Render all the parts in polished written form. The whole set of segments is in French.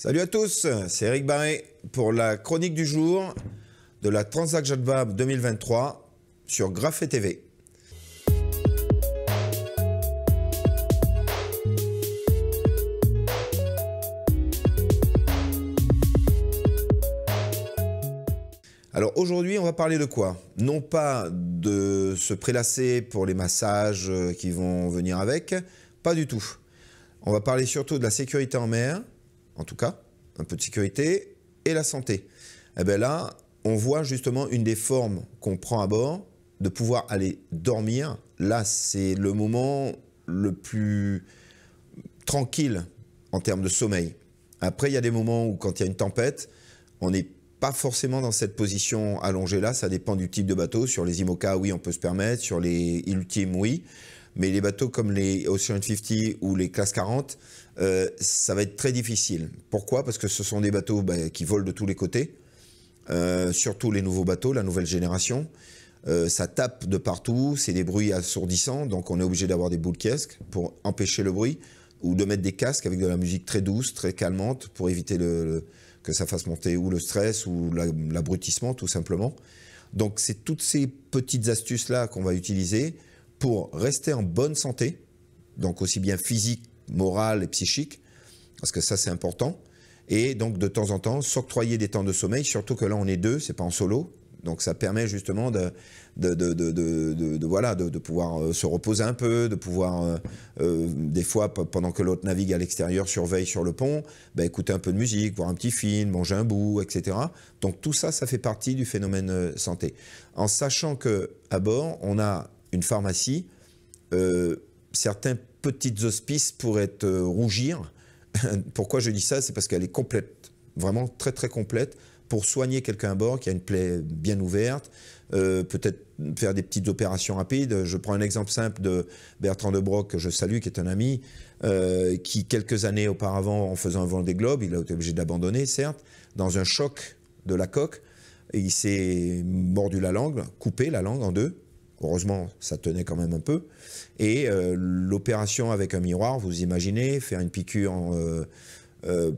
Salut à tous, c'est Eric Barré pour la chronique du jour de la Transat Jacques Vabre 2023 sur Graphe TV. Alors aujourd'hui, on va parler de quoi? Non pas de se prélasser pour les massages qui vont venir avec, pas du tout. On va parler surtout de la sécurité en mer, en tout cas, un peu de sécurité, et la santé. Et bien là, on voit justement une des formes qu'on prend à bord, de pouvoir aller dormir. Là, c'est le moment le plus tranquille en termes de sommeil. Après, il y a des moments où, quand il y a une tempête, on n'est pas forcément dans cette position allongée là, ça dépend du type de bateau. Sur les IMOCA, oui, on peut se permettre. Sur les Ultimes, oui. Mais les bateaux comme les Ocean 50 ou les Classe 40, ça va être très difficile. Pourquoi? Parce que ce sont des bateaux qui volent de tous les côtés. Surtout les nouveaux bateaux, la nouvelle génération. Ça tape de partout, c'est des bruits assourdissants. Donc on est obligé d'avoir des boules casques pour empêcher le bruit. Ou de mettre des casques avec de la musique très douce, très calmante, pour éviter que ça fasse monter ou le stress ou l'abrutissement tout simplement. Donc c'est toutes ces petites astuces-là qu'on va utiliser pour rester en bonne santé, donc aussi bien physique, morale et psychique, parce que ça c'est important. Et donc de temps en temps, s'octroyer des temps de sommeil, surtout que là on est deux, c'est pas en solo. Donc ça permet justement de pouvoir se reposer un peu, de pouvoir, des fois, pendant que l'autre navigue à l'extérieur, surveille sur le pont, écouter un peu de musique, voir un petit film, manger un bout, etc. Donc tout ça, ça fait partie du phénomène santé. En sachant qu'à bord, on a une pharmacie, certains petits hospices pourraient rougir. Pourquoi je dis ça? C'est parce qu'elle est complète, vraiment très très complète, pour soigner quelqu'un à bord qui a une plaie bien ouverte, peut-être faire des petites opérations rapides. Je prends un exemple simple de Bertrand de Broc, que je salue, qui est un ami, qui quelques années auparavant, en faisant un Vendée Globe, il a été obligé d'abandonner, certes, dans un choc de la coque, il s'est mordu la langue, coupé la langue en deux. Heureusement, ça tenait quand même un peu. Et l'opération avec un miroir, vous imaginez, faire une piqûre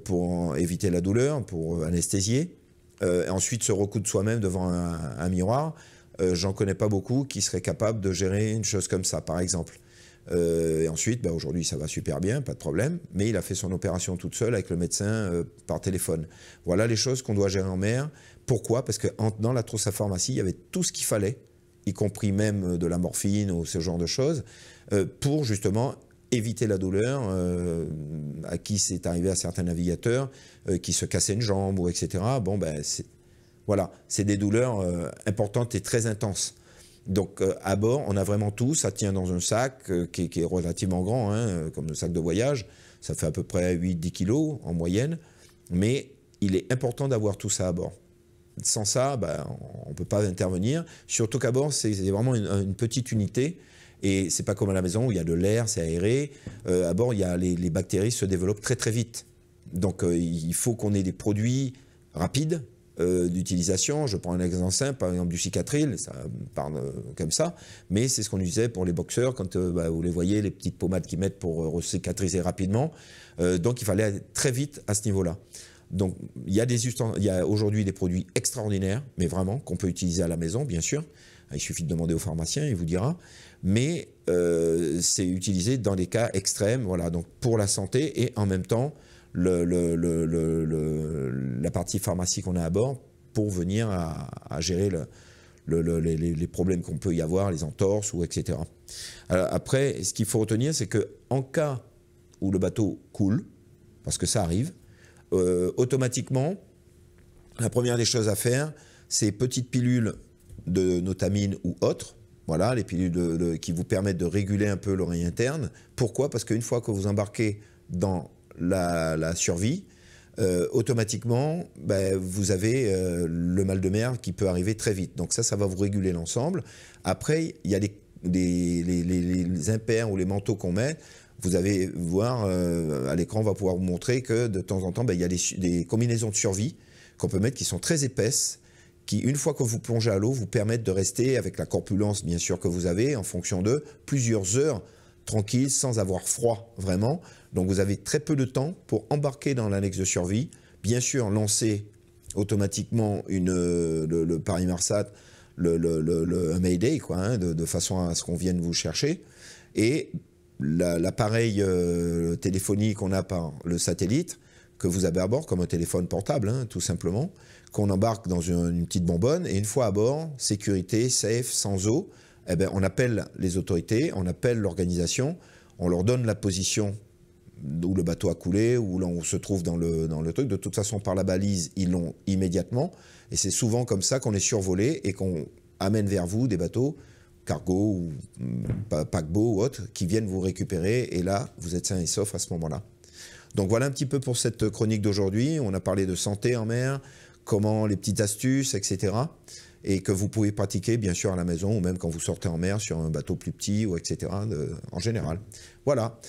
pour éviter la douleur, pour anesthésier. Ensuite, se recoudre soi-même devant un miroir. J'en connais pas beaucoup qui seraient capables de gérer une chose comme ça, par exemple. Et ensuite, aujourd'hui, ça va super bien, pas de problème. Mais il a fait son opération toute seule avec le médecin par téléphone. Voilà les choses qu'on doit gérer en mer. Pourquoi? Parce que dans la trousse à pharmacie, il y avait tout ce qu'il fallait, y compris même de la morphine ou ce genre de choses, pour justement éviter la douleur, à qui c'est arrivé à certains navigateurs, qui se cassaient une jambe, ou etc. Bon, voilà, c'est des douleurs importantes et très intenses. Donc à bord, on a vraiment tout, ça tient dans un sac qui est relativement grand, hein, comme le sac de voyage, ça fait à peu près 8-10 kilos en moyenne, mais il est important d'avoir tout ça à bord. Sans ça, on ne peut pas intervenir, surtout qu'à bord, c'est vraiment une petite unité. Et c'est pas comme à la maison où il y a de l'air, c'est aéré. À bord, les bactéries se développent très très vite. Donc il faut qu'on ait des produits rapides d'utilisation. Je prends un exemple simple, par exemple du cicatril, ça parle comme ça. Mais c'est ce qu'on utilisait pour les boxeurs, quand vous les voyez, les petites pommades qu'ils mettent pour cicatriser rapidement. Donc il fallait aller très vite à ce niveau-là. Donc il y a aujourd'hui des produits extraordinaires, mais vraiment, qu'on peut utiliser à la maison, bien sûr. Il suffit de demander au pharmacien, il vous dira. Mais c'est utilisé dans des cas extrêmes, voilà, donc pour la santé et en même temps la partie pharmacie qu'on a à bord pour venir à gérer les problèmes qu'on peut y avoir, les entorses ou etc. Alors après, ce qu'il faut retenir, c'est qu'en cas où le bateau coule, parce que ça arrive, automatiquement, la première des choses à faire, c'est petites pilules de notamine ou autres. Voilà, les pilules qui vous permettent de réguler un peu l'oreille interne. Pourquoi? Parce qu'une fois que vous embarquez dans la survie, automatiquement, vous avez le mal de mer qui peut arriver très vite. Donc ça va vous réguler l'ensemble. Après, il y a les impairs ou les manteaux qu'on met. Vous allez voir, à l'écran, on va pouvoir vous montrer que de temps en temps, il y a des combinaisons de survie qu'on peut mettre qui sont très épaisses, qui, une fois que vous plongez à l'eau, vous permettent de rester avec la corpulence, bien sûr, que vous avez, en fonction de plusieurs heures tranquille, sans avoir froid, vraiment. Donc vous avez très peu de temps pour embarquer dans l'annexe de survie. Bien sûr, lancer automatiquement le Paris-Marsat, un Mayday, quoi, hein, de façon à ce qu'on vienne vous chercher. Et l'appareil téléphonique qu'on a par le satellite, que vous avez à bord, comme un téléphone portable, hein, tout simplement, qu'on embarque dans une petite bonbonne, et une fois à bord, sécurité, safe, sans eau, eh ben, on appelle les autorités, on appelle l'organisation, on leur donne la position où le bateau a coulé, où on se trouve dans le truc. De toute façon, par la balise, ils l'ont immédiatement, et c'est souvent comme ça qu'on est survolé et qu'on amène vers vous des bateaux, cargo ou paquebot ou autres, qui viennent vous récupérer, et là, vous êtes sain et sauf à ce moment-là. Donc voilà un petit peu pour cette chronique d'aujourd'hui. On a parlé de santé en mer, comment les petites astuces, etc. Et que vous pouvez pratiquer bien sûr à la maison ou même quand vous sortez en mer sur un bateau plus petit, ou etc. En général. Voilà.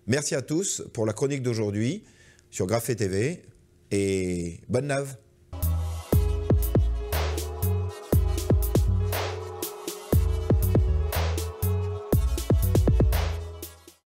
Merci à tous pour la chronique d'aujourd'hui sur Graphé TV et bonne nave.